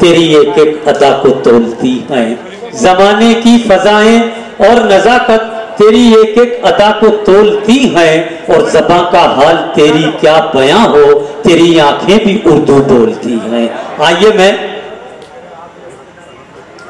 तेरी एक एक अदा को तोलती हैं। जमाने की फजाएं और नजाकत तेरी एक एक अदा को तोलती हैं, और ज़बां का हाल तेरी क्या बयां हो, तेरी आंखें भी उर्दू बोलती हैं।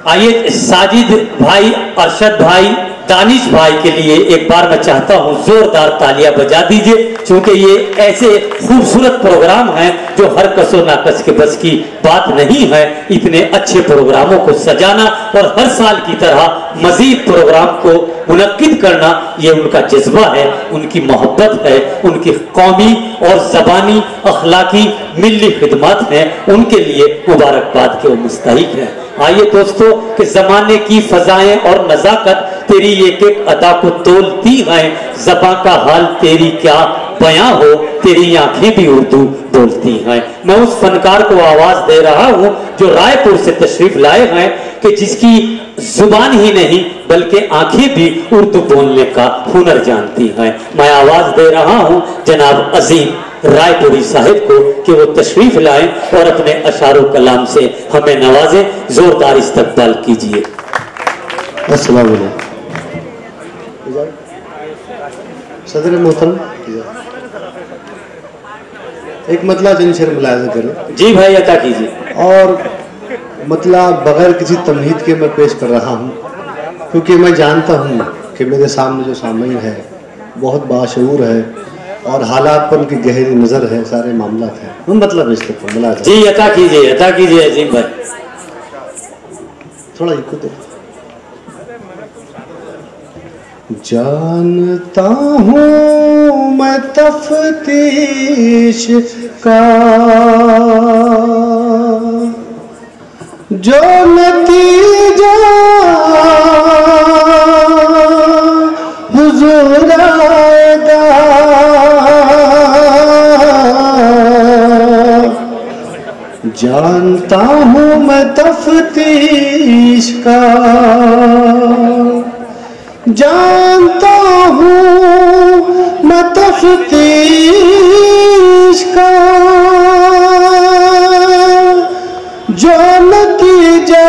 आइए साजिद भाई, अरशद भाई, दानिश भाई के लिए एक बार मैं चाहता हूं जोरदार तालियां बजा दीजिए, क्योंकि ये ऐसे खूबसूरत प्रोग्राम हैं जो हर कसो नाकस के बस की बात नहीं है। इतने अच्छे प्रोग्रामों को सजाना और हर साल की तरह मजीद प्रोग्राम को मुनक्किद करना, ये उनका जज्बा है, उनकी मोहब्बत है, उनकी कौमी और ज़बानी अखलाकी मिल्ली खिदमत है। उनके लिए मुबारकबाद के वो मुस्तहिक है। आइए दोस्तों, कि ज़माने की फजाएं और नजाकत तेरी एक एक अदा को तोलती हैं, ज़बां का हाल तेरी क्या बयां हो, तेरी आंखें भी उर्दू बोलती हैं। मैं उस फनकार को आवाज दे रहा हूं जो रायपुर से तशरीफ लाए हैं, कि जिसकी जुबान ही नहीं बल्कि आंखें भी उर्दू बोलने का हुनर जानती हैं। मैं आवाज दे रहा हूं जनाब अजीम रायपुरी साहिब को कि वो तशरीफ लाएं और अपने अशारो कलाम से हमें नवाजें। जोरदार इस्तकबाल कीजिए। अस्सलाम वालेकुम सदर मोहतरम, एक मतला जिनशर मुलाज़ा करें। जी भाई, अता कीजिए। और मतला बगैर किसी तमहीद के मैं पेश कर रहा हूँ, क्योंकि मैं जानता हूँ कि मेरे सामने जो सामईन है बहुत बाशऊर है और हालात पर उनकी गहरी नज़र है, सारे मामला है। मैं मतलब इस तक मुलाज़ा जी अता कीजिए अजीम भाई। थोड़ा ये खुद जानता हूँ मैं तफ्तीश का जो नतीजा हुजूर आएगा, जानता हूँ मैं तफ्तीश का, जानता हूँ मैं तफ्तीश का, जो नतीजा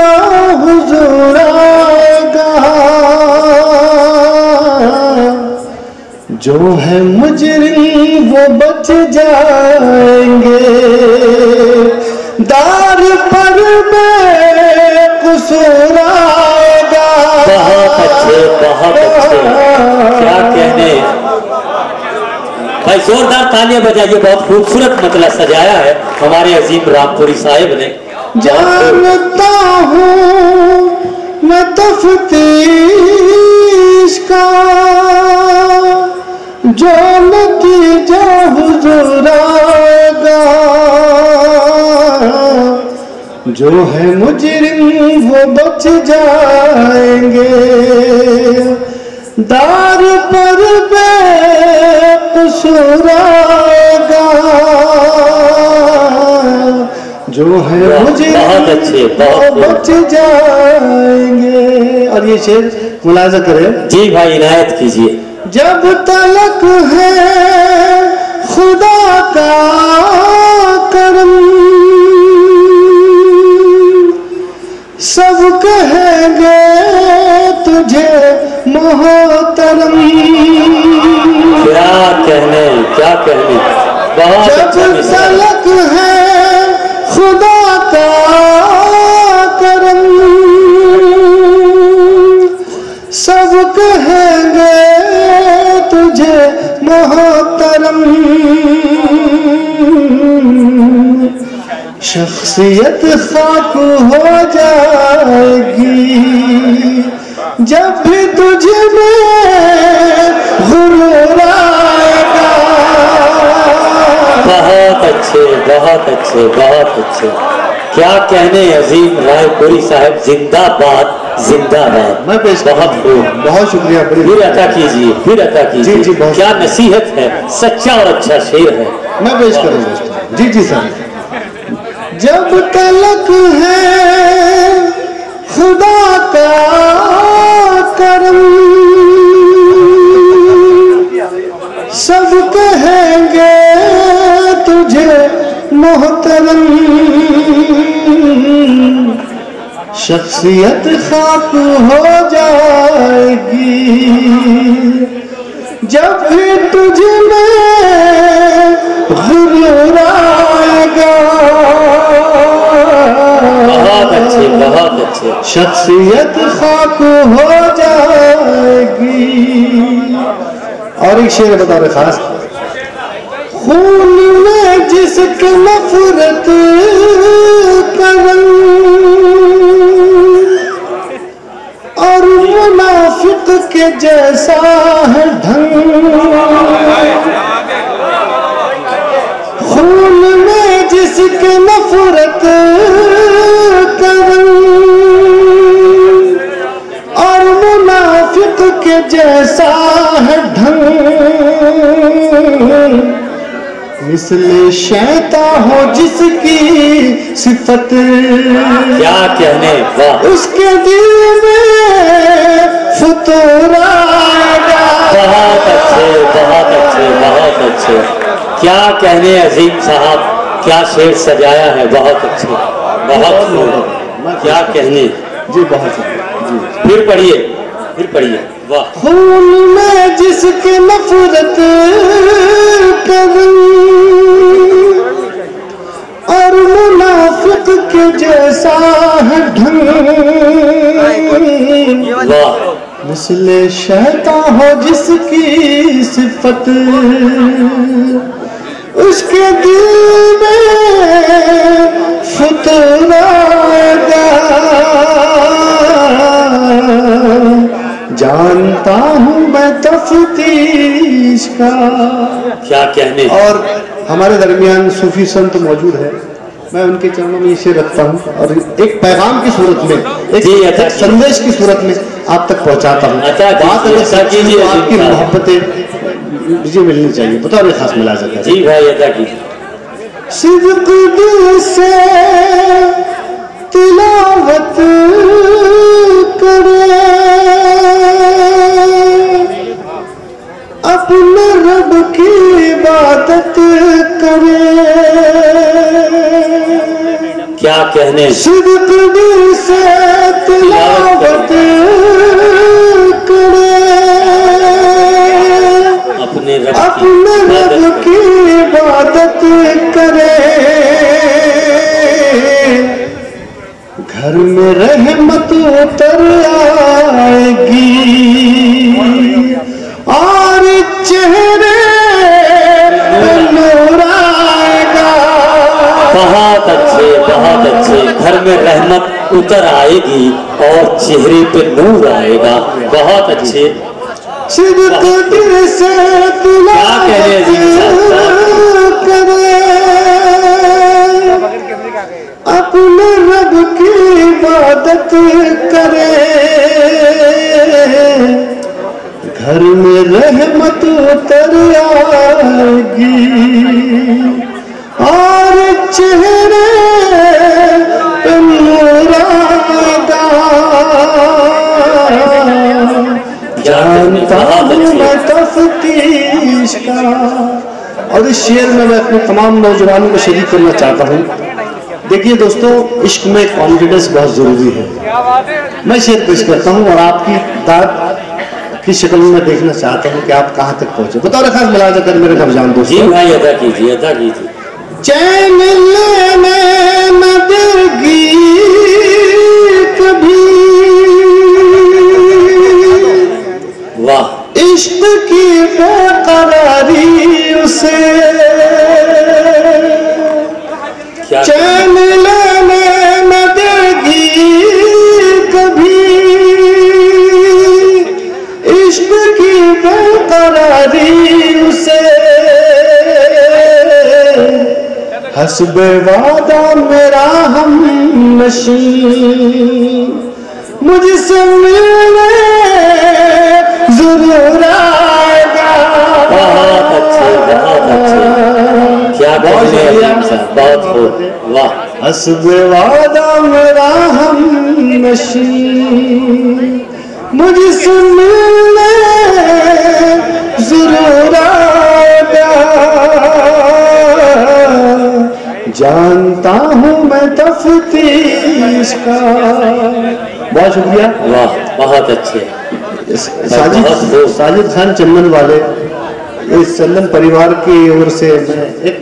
हुजूर आएगा, जो है मुजरिम वो बच जाएंगे, दार पर बेकसूर आएगा। बहुत अच्छे, क्या कहने भाई, जोरदार तालियां बजाइए। बहुत खूबसूरत मतला सजाया है हमारे अजीम रामपुरी साहिब ने। जानता हूँ मैं तफ्तीश का, जो नतीजा हुजूर आएगा, जो है मुजरिम वो बच जाएंगे, दार पर बेकसूर आएगा, जो है मुझे बहुत अच्छे, बहुत बच जाएंगे। और ये शेर मुलाज़ा करें। जी भाई, इनायत कीजिए। जब तलक है खुदा का करम, सब कहेंगे तुझे मोहतरम। क्या कहने जब तलक है खुदा का करम, सब कहेंगे तुझे मोहतरम। शख्सियत खाक हो जाएगी जब भी तुझ में गुरूर आएगा। बहुत अच्छे, बहुत अच्छे, बहुत अच्छे। क्या कहने अजीम रायपुरी साहब, जिंदाबाद जिंदाबाद। मैं पेश बहुत शुक्रिया। फिर अता कीजिए, फिर अता कीजिए। जी, क्या नसीहत है, सच्चा और अच्छा शेर है। मैं पेश करूँ। जी जी सर। जब तलक है खुदा का करम, सब कहेंगे तुझे मोहतरम। शख्सियत खाक हो जाएगी जब भी तुझ में गुरूर आएगा। बहुत अच्छे, बहुत अच्छे। शख्सियत खाक हो जाएगी। और एक शेर बता रहे खास, खून में जिसके नफरत का रंग और मुनाफिक के जैसा है ढंग। खून में जिसके नफरत का रंग और मुनाफिक के जैसा है ढंग। मिसले शैता हो जिसकी सिफत, क्या कहने, वाह। उसके दिल में फुतूर आएगा। बहुत अच्छे, बहुत अच्छे, बहुत अच्छे। क्या कहने अजीम साहब, क्या शेर सजाया है, बहुत अच्छे, बहुत खूब। क्या कहने जी, बहुत जी। फिर पढ़िए, फिर पढ़िए, वाह। खून में जिसके नफरत करूं और मुनाफिक के जैसा है ढंग। मिसले शैता हो जिसकी सिफत, उसके दिल में फुतूर आएगा। जानता हूँ मैं तफ्तीश का। क्या कहने। और हमारे दरमियान सूफी संत मौजूद है, मैं उनके चरणों में इसे रखता हूँ और एक पैगाम की सूरत में, एक संदेश की सूरत में आप तक पहुँचाता हूँ। बात कीजिए, आपकी मोहब्बतें मुझे मिलनी चाहिए। बताओ नहीं खास मिला जाता। जी भाई, अदा कीजिए। सिद्क दिल से तिलावत करे, अपने रब की इबादत करे। क्या कहने। सिद्क दिल से तिलावत करे, अपने रब की इबादत करे। घर में रहमत उतर आएगी और चेहरे पे नूर आएगा। बहुत अच्छे, बहुत अच्छे। घर में रहमत उतर आएगी और चेहरे पे नूर आएगा। बहुत अच्छे। सिद्क दिल से तिलावत करे, अपने रब की इबादत करे। घर में रहमत उतर आएगी और चेहरे पे नूर आएगा। जानता हूँ मैं तफ्तीश का। और इस शेर में मैं अपने तमाम नौजवानों को शरीक करना चाहता हूँ। देखिए दोस्तों, इश्क में कॉन्फिडेंस बहुत जरूरी है। मैं शेर पेश करता हूँ और आपकी दाद की शक्ल में मैं देखना चाहता हूँ कि आप कहाँ तक पहुंचे। बताओ रखा मिला जाकर मेरे नौजवान दोस्त। जी भाई, अदा कीजिए, अदा कीजिए। चैन लेने न देगी कभी, वाह। इश्क की बेकरारी उसे, चैन लेने न देगी कभी, इश्क की बेकरारी उसे। हस्बे वादा मेरा हम नशीं, मुझसे मिलने जरूर आएगा। बहुत अच्छे, बहुत अच्छे। क्या कहने अजीम साहब, बहुत खूब, वाह। हस्बे वादा मेरा हम नशीं, मुझसे मिलने जरूर आएगा। जानता हूँ मैं तफ्तीश इसका। बहुत शुक्रिया। वाह, बहुत अच्छे। साजिद खान चंदन वाले, इस चंदन परिवार की ओर से मैं एक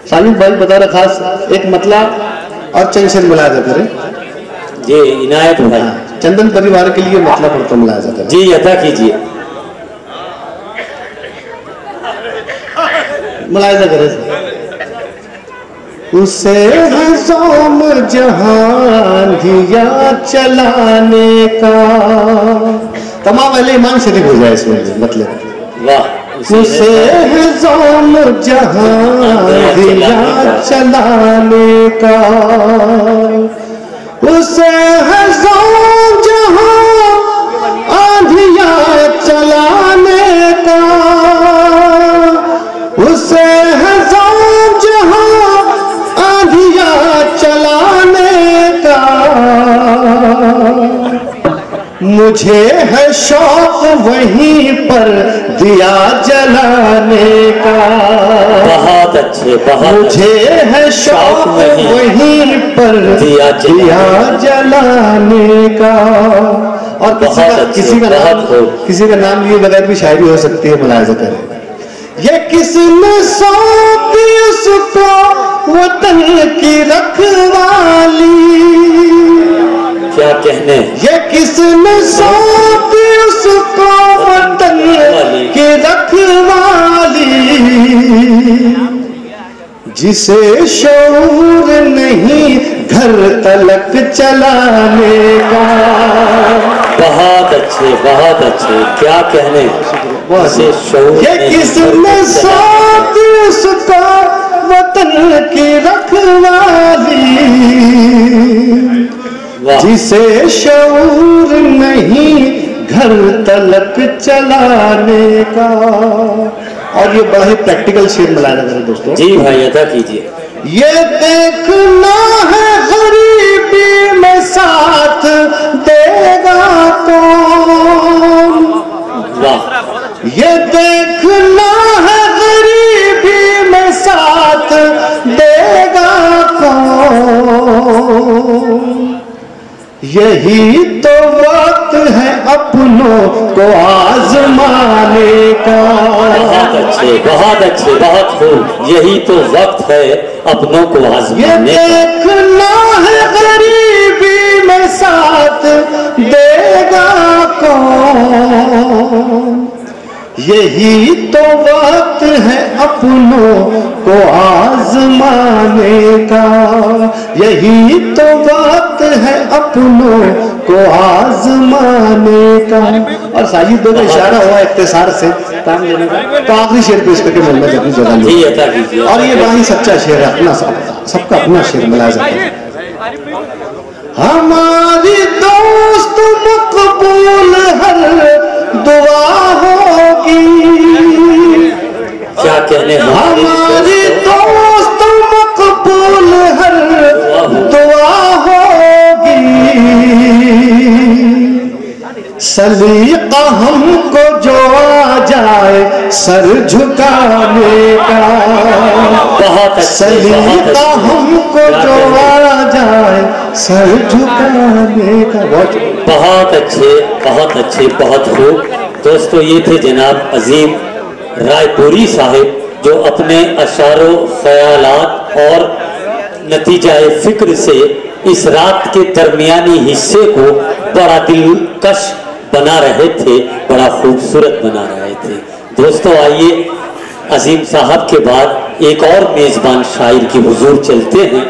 साजिद भाई बता रहा खास एक मतला और चंद शेर मिलाया जाता है जी। इनायत भाई चंदन परिवार के लिए मतला पड़ता मिलाया जाता है जी, अदा कीजिए। मुलायजा करे उसे है ज़ौम जहान दिया चलाने का। तमाम अहले ईमान शरीक हो जाए इसमें मतलब। वाह। उसे है ज़ौम जहान दिया चलाने का, उसे है ज़ौम जहां आंधिया चलाने का, उसे है ज़ौम जहां आंधिया चलाने का। मुझे है शौक वहीं पर दिया जलाने का। बहुत अच्छे, बहुत। मुझे है शौक वहीं पर दिया जलाने का। और किसी का नाम लिए बगैर भी शायरी हो सकती है। मुलायजा करें ये किसने सौंपी उसको वतन की रखवाली। क्या कहने। ये किसने सौंपी उसको वतन की रखवाली, जिसे शऊर नहीं घर तलक चलाने का। बहुत अच्छे, बहुत अच्छे। क्या कहने। ये किसने सौंपी उसको वतन की रखवाली, जिसे शऊर नहीं घर तलक चलाने का। और ये बड़ा ही प्रैक्टिकल शेर मिलाया जा रहा है दोस्तों। जी भाई, अदा कीजिए। ये देखना है गरीबी में साथ देगा कौन। वाह। ये देखना है गरीबी में साथ देगा कौन। यही तो वक्त है अपनों को आजमाने का। बहुत अच्छे, बहुत अच्छे, बहुत खूब। यही तो वक्त है अपनों को आजमाने का। ये देखना है गरीबी में साथ देगा कौन। यही तो वक्त है अपनों को आजमाने का। यही तो वक्त है अपनों को आजमाने का। और साजिद दो का इशारा हुआ इख्तिसार से काम लेने का, तो आखिरी शेर पेश करके मन में अपनी जगह। और ये बड़ा ही सच्चा शेर है, अपना सबका अपना शेर मिला जाता है। हमारी दोस्त मकबूल हर दुआ होगी। क्या कहने। हमारी दोस्त मकबूल हर दुआ होगी। सलीका हमको जो आ जाए सर झुकाने का। बहुत। सलीका हमको जो आ जाए सर झुकाने का। बहुत अच्छे, बहुत अच्छे, बहुत खूब। दोस्तों, ये थे जनाब अजीम रायपुरी साहिब, जो अपने अशारो ख्यालात और नतीजाए फिक्र से इस रात के दरमियानी हिस्से को बड़ा दिलकश बना रहे थे, बड़ा खूबसूरत बना रहे थे। दोस्तों, आइए अजीम साहब के बाद एक और मेजबान शायर की हुजूर चलते हैं।